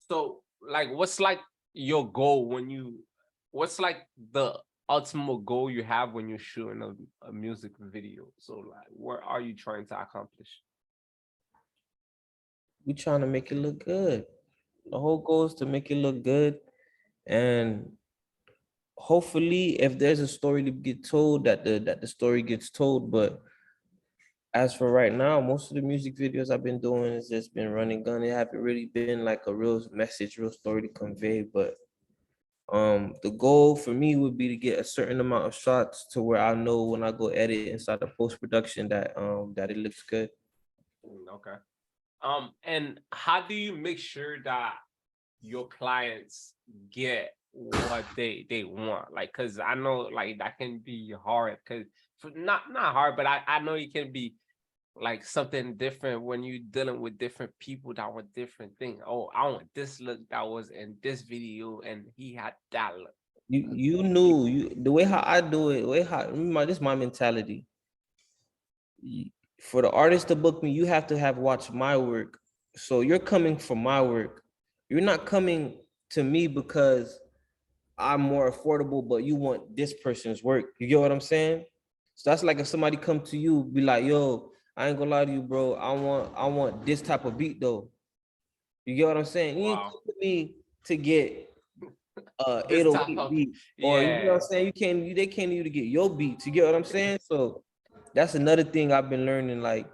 so like what's like your goal when you what's like the ultimate goal you have when you're shooting a music video? So like what are you trying to accomplish? We trying to make it look good. The whole goal is to make it look good, and hopefully, if there's a story to get told, that the story gets told. But as for right now, most of the music videos I've been doing has just been running gun. It haven't really been like a real message, real story to convey. But the goal for me would be to get a certain amount of shots to where I know when I go edit inside the post production that it looks good. Okay. And how do you make sure that your clients get what they want? Like, cause I know like that can be hard. Cause for not hard, but I know it can be like something different when you're dealing with different people that want different things. Oh, I want this look that was in this video, and he had that look. You knew the way how I do it, the way how this is my mentality. For the artist to book me, you have to have watched my work. So you're coming for my work. You're not coming to me because I'm more affordable, but you want this person's work. You get what I'm saying? So that's like if somebody come to you, be like, yo, I ain't gonna lie to you, bro. I want this type of beat though. You get what I'm saying? You ain't Wow, come to me to get this type 808 of beat. Or you know what yeah, I'm saying? They can't even get your beats. You get what I'm saying? So that's another thing I've been learning. Like,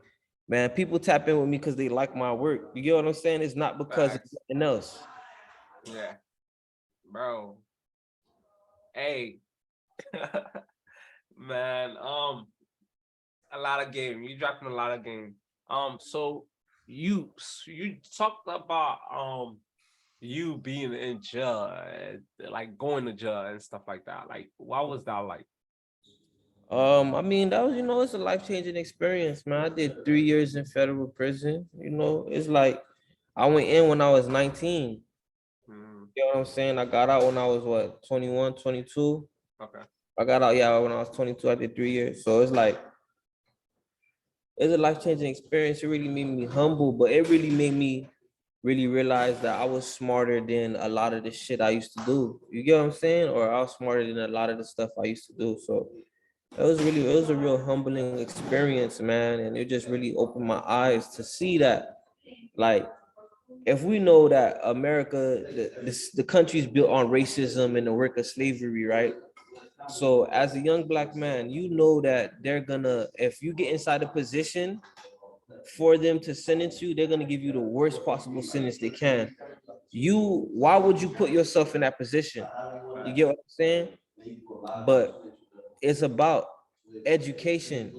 man, people tap in with me because they like my work. You get what I'm saying? It's not because of facts, nothing else. yeah, bro. Hey, man, a lot of game. You dropping a lot of game. So you talked about you being in jail, like going to jail and stuff like that. Like, what was that like? I mean, that was, it's a life-changing experience, man. I did 3 years in federal prison. It's like I went in when I was 19. Mm, You know what I'm saying? I got out when I was what, 21, 22. okay. I got out, yeah, when I was 22. I did 3 years. So it's like it's a life-changing experience. It really made me humble, but it really made me really realize that I was smarter than a lot of the shit I used to do. You get what I'm saying? Or I was smarter than a lot of the stuff I used to do. So it was a real humbling experience, man. And it just really opened my eyes to see that, like, if we know that America, the country is built on racism and the work of slavery, right? So as a young black man, you know that they're gonna, if you get inside a position for them to sentence you, they're gonna give you the worst possible sentence they can. Why would you put yourself in that position? You get Facts. what I'm saying? But it's about education.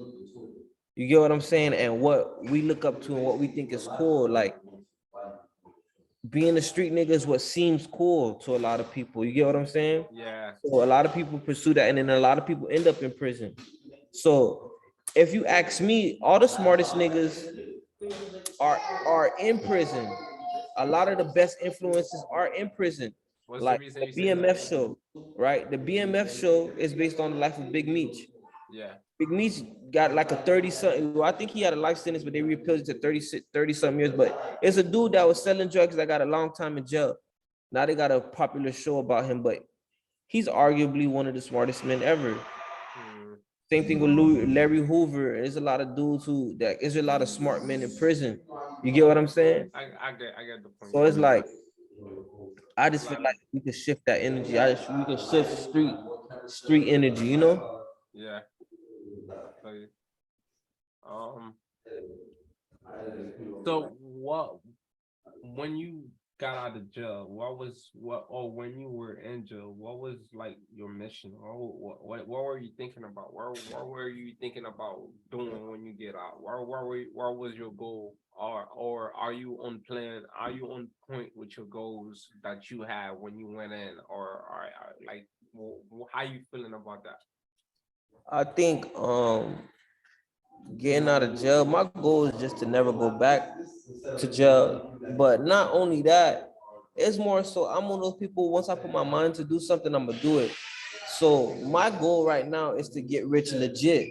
You get what I'm saying? And what we look up to and what we think is cool. Like being a street nigga is what seems cool to a lot of people. You get what I'm saying? Yeah. So a lot of people pursue that, and then a lot of people end up in prison. So if you ask me, all the smartest niggas are in prison. A lot of the best influences are in prison. What's the Like reason the you say that? BMF show, right? The BMF show is based on the life of Big Meech. Yeah. Big Meech got like a 30 something. Well, I think he had a life sentence, but they reappealed it to 30 something years. But it's a dude that was selling drugs that got a long time in jail. Now they got a popular show about him, but he's arguably one of the smartest men ever. Mm, Same thing with Larry Hoover. There's a lot of dudes there's a lot of smart men in prison. You get what I'm saying? I get the point. So it's like I A just feel lot of like we could shift that energy. We could shift street energy, you know? yeah. I feel you. Um. So what when you got out of jail, or when you were in jail, what was like your mission? Or what were you thinking about? What were you thinking about doing when you get out? Where was your goal? Or are you on plan? Are you on point with your goals that you had when you went in? Or like, how you feeling about that? I think getting out of jail, my goal is just to never go back to jail. But not only that, it's more so I'm one of those people, once I put my mind to do something, I'm gonna do it. So my goal right now is to get rich legit.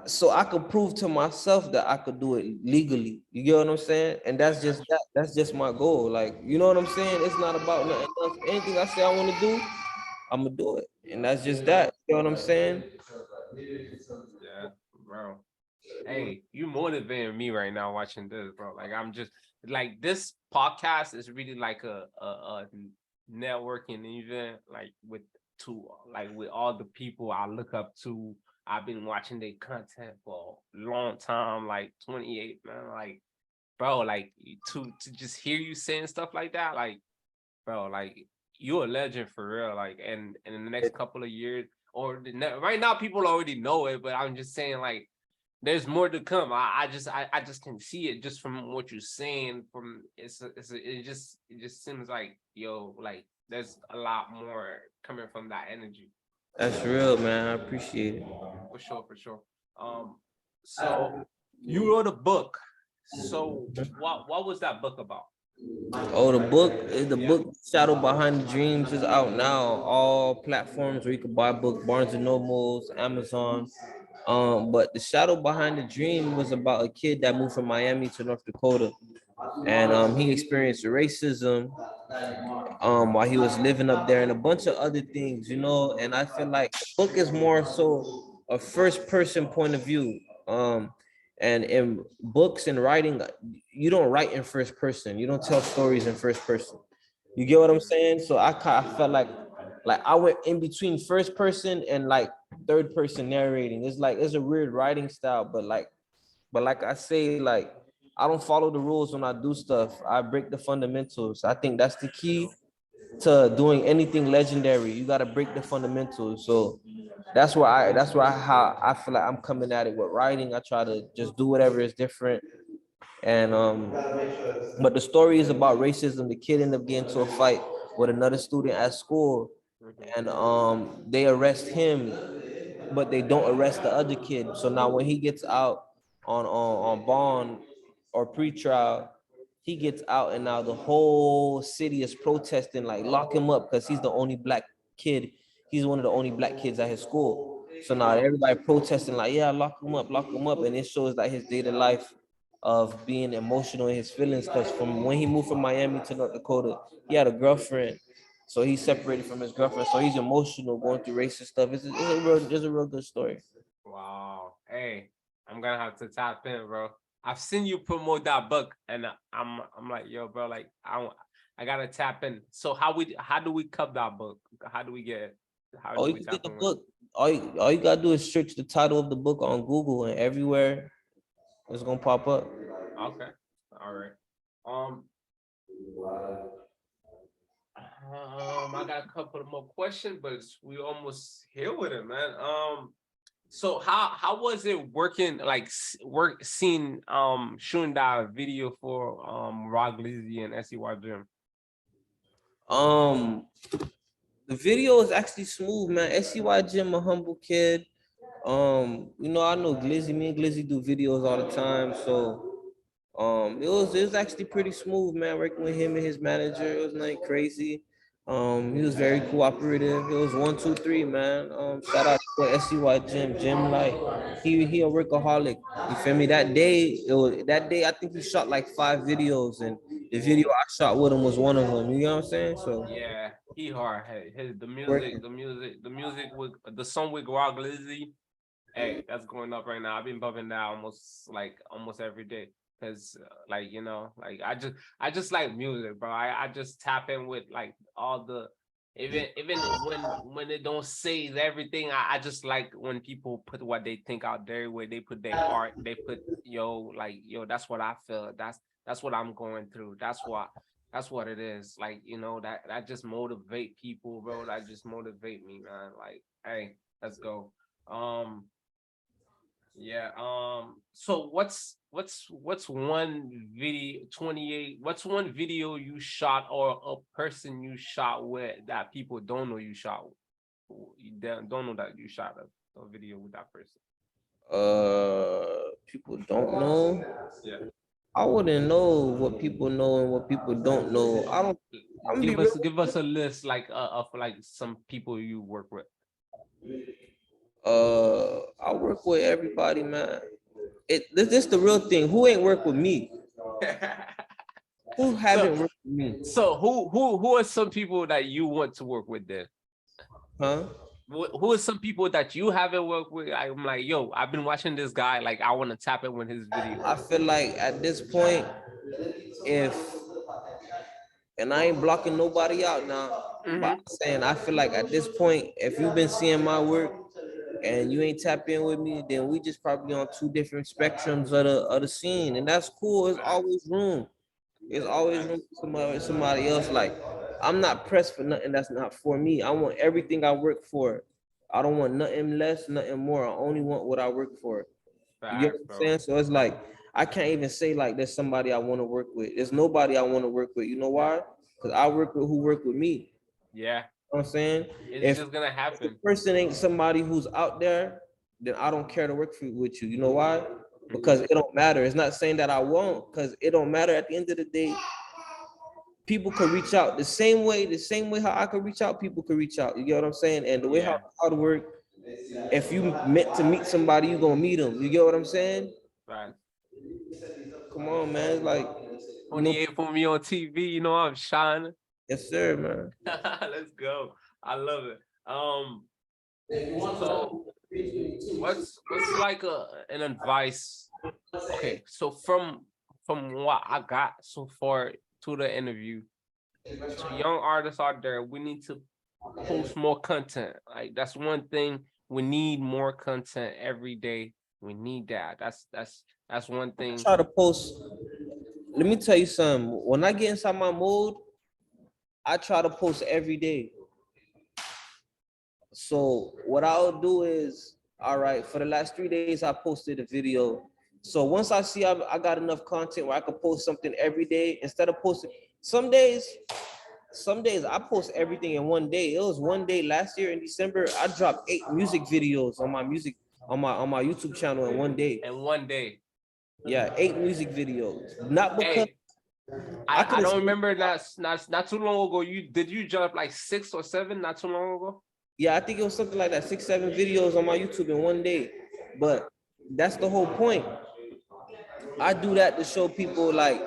So I could prove to myself that I could do it legally. You get what I'm saying? And that's just that. That's just my goal. Like, you know what I'm saying? It's not about nothing else. Anything I say I want to do, I'm gonna do it. And that's just that. You know what I'm saying? Yeah, bro. Hey, you motivating me right now watching this, bro. Like I'm just like this podcast is really like a networking event, like with all the people I look up to. I've been watching their content for a long time, like 28, man. Like, bro, like to just hear you saying stuff like that, like, bro, like you're a legend for real. Like, and in the next couple of years, right now, people already know it, but I'm just saying, like, there's more to come. I just can see it just from what you're saying. It just seems like, yo, like there's a lot more coming from that energy. That's real, man. I appreciate it. For sure. Um, so you wrote a book. So what was that book about? Oh, the book Shadow Behind the Dreams is out now. All platforms where you can buy book, Barnes and Nobles, Amazon. But the Shadow Behind the Dream was about a kid that moved from Miami to North Dakota, and he experienced racism while he was living up there, and a bunch of other things, and I feel like the book is more so a first person point of view. And in books and writing, you don't write in first person, you don't tell stories in first person. You get what I'm saying? So I felt like I went in between first person and like third person narrating. It's like it's a weird writing style, but like I say, like I don't follow the rules when I do stuff. I break the fundamentals. I think that's the key to doing anything legendary. You got to break the fundamentals. So that's why how I feel like I'm coming at it with writing. I try to just do whatever is different. And but the story is about racism. The kid ended up getting into a fight with another student at school, Mhm. and they arrest him, but they don't arrest the other kid. So now when he gets out on bond or pre-trial, he gets out, and now the whole city is protesting, like lock him up, because he's the only black kid. He's one of the only black kids at his school. So now Wow. everybody protesting, like, yeah, lock him up. And it shows like his daily life of being emotional in his feelings. Because from when he moved from Miami to North Dakota, he had a girlfriend. So he's separated from his girlfriend. So he's emotional, going through racist stuff. It's a real good story. Wow. Hey, I'm gonna have to tap in, bro. I've seen you promote that book, and I'm like, yo, bro, like I gotta tap in. So how do we cup that book? How do we get it? How Oh, do you we can get tap the in with it? book. All you gotta do is search the title of the book on Google, and everywhere it's gonna pop up. Okay. All right. Um, I got a couple of more questions, but we almost here with it, man. So how was it working, like seeing shooting that video for Rock Lizzy and SEY Jim? Um, the video is actually smooth, man. SCY Jim, a humble kid. I know Glizzy. Me and Glizzy do videos all the time, so it was actually pretty smooth, man. Working with him and his manager, it was not crazy. He was very cooperative. It was 1, 2, 3, man. Shout out to SCY Jim. Jim, like he a workaholic. You feel me? That day I think he shot like 5 videos, and the video I shot with him was one of them. You know what I'm saying? So Yeah, he hard. Hey, working. the music with the song with Rock Lizzy. Hey, that's going up right now. I've been bumping that almost every day because like like I just like music, bro. I just tap in with like all the Even when it don't say everything, I just like when people put what they think out there, where they put their heart, they put that's what I feel. That's what I'm going through. That's what it is. Like, that just motivate people, bro. That just motivate me, man. Like, hey, let's go. Um, yeah. So what's one video 28? What's one video you shot or a person you shot with that people don't know you shot? You don't know that you shot a video with that person. People don't know. Yeah. I wouldn't know what people know and what people don't know. I don't. I'm gonna be real. Give us a list like of like some people you work with. I work with everybody, man. This the real thing. Who ain't work with me? Who so haven't worked with me? so who are some people that you want to work with then? Huh? Who are some people that you haven't worked with? I'm like, yo, I've been watching this guy. Like, I want to tap in with his video. I feel like at this point, if and I ain't blocking nobody out now, but I'm saying I feel like at this point, if you've been seeing my work and you ain't tap in with me, then we just probably on two different spectrums of the scene, and that's cool. It's always room. There's always room for somebody else. Like, I'm not pressed for nothing that's not for me. I want everything I work for. I don't want nothing less, nothing more. I only want what I work for. You get Facts, what I'm bro. saying? So it's like I can't even say like there's somebody I want to work with. There's nobody I want to work with. You know why? Because I work with who work with me. Yeah, You know what I'm saying? it's If just gonna the happen. person ain't somebody who's out there, then I don't care to work with you. You know why? Because it don't matter. It's not saying that I won't, because it don't matter. At the end of the day, people could reach out the same way how I could reach out, people could reach out. You get what I'm saying? And the way how it work, if you meant to meet somebody, you gonna meet them. You get what I'm saying? Right. Come on, man. It's like, 28 put me on TV. You know I'm shining. yes, sir, man. Let's go. I love it. So what's like an advice? Okay, so from what I got so far to the interview, to young artists out there, we need to post more content. Like, that's one thing. We need more content every day. We need that. That's one thing. Try to post. Let me tell you something. When I get inside my mode, I try to post every day. So what I'll do is, all right, for the last 3 days, I posted a video. So once I see I got enough content where I can post something every day, instead of posting, some days I post everything in one day. It was one day last year in December, I dropped 8 music videos on my YouTube channel in one day. And one day, Yeah, 8 music videos. Not because hey, I I could have. don't remember not too long ago. You drop like 6 or 7 not too long ago. Yeah, I think it was something like that, 6, 7 videos on my YouTube in one day. But that's the whole point. I do that to show people, like,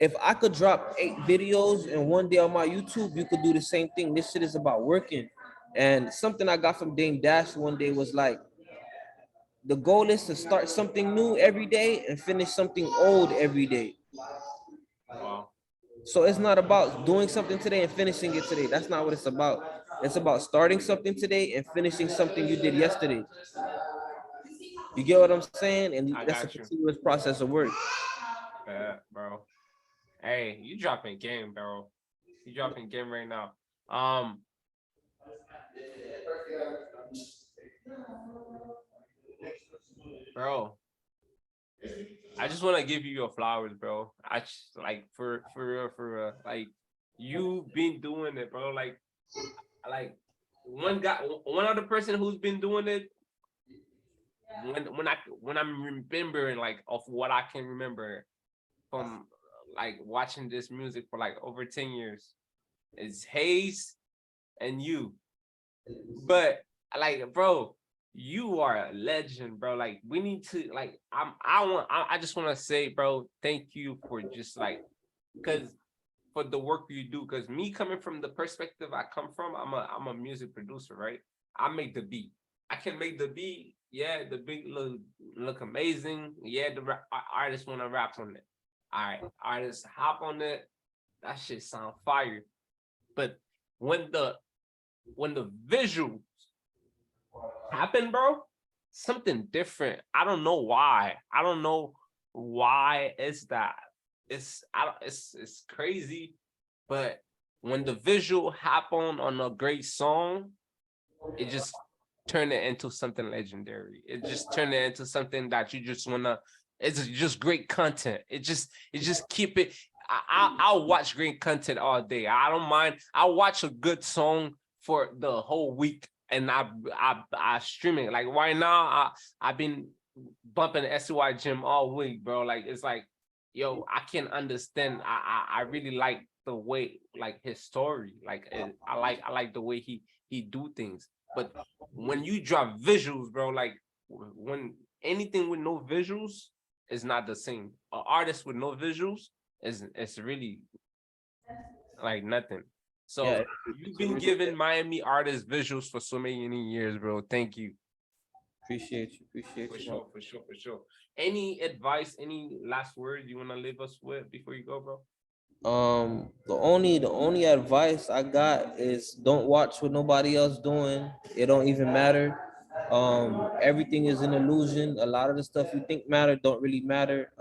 if I could drop 8 videos in one day on my YouTube, you could do the same thing. This shit is about working. And something I got from Dame Dash one day was like, the goal is to start something new every day and finish something old every day. Wow. So it's not about doing something today and finishing it today. That's not what it's about. It's about starting something today and finishing something you did yesterday. You get what I'm saying? And I that's a got you. continuous process of work. Yeah, bro. Hey, you dropping game, bro. You dropping game right now. Bro, I just want to give you your flowers, bro. I just, like, for real, like, you've been doing it, bro. Like one other person who's been doing it. When I'm remembering, like, of what I can remember from, like, watching this music for like over 10 years, is Hayes and you. But, like, bro, you are a legend, bro. Like, we need to, like, I just want to say, bro, thank you for just, like, because for the work you do. Because me, coming from the perspective I come from, I'm a music producer, right? I make the beat. I can make the beat. Yeah, the beat look amazing. Yeah, the artist want to rap on it. All right, artists hop on it. That shit sound fire. But when the visuals happen, bro, something different. I don't know why. I don't know why is that. It's crazy, but when the visual happen on a great song, it just turned it into something legendary. It just turned it into something that you just wanna. It's just great content. It just keep it. I'll watch great content all day. I don't mind. I'll watch a good song for the whole week, and I stream it. Like right now, I've been bumping the SY gym all week, bro. Like it's like, yo, I can understand. I really like the way, like his story. Like I like the way he do things. But when you drop visuals, bro, like when anything with no visuals is not the same. An artist with no visuals is it's really like nothing. So Yeah, you've been giving MiAmi artists visuals for so many years, bro. Thank you. appreciate you. For sure. Any advice, any last words you want to leave us with before you go, bro? The only advice I got is don't watch what nobody else doing. It don't even matter. Everything is an illusion. A lot of the stuff you think matter don't really matter.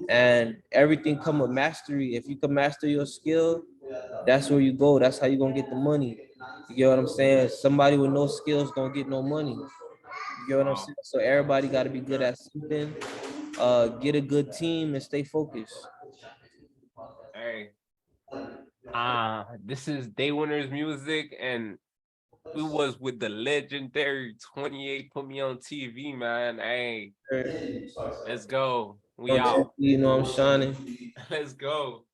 And everything come with mastery. If you can master your skill, that's where you go. That's how you gonna get the money. You get what I'm saying? Somebody with no skills don't get no money. You get what I'm saying? So everybody got to be good at something. Get a good team and stay focused. Hey, this is Day Winners Music, and we was with the legendary 28 Put Me on TV, man. Hey, let's go. We out. You know I'm shining. Let's go.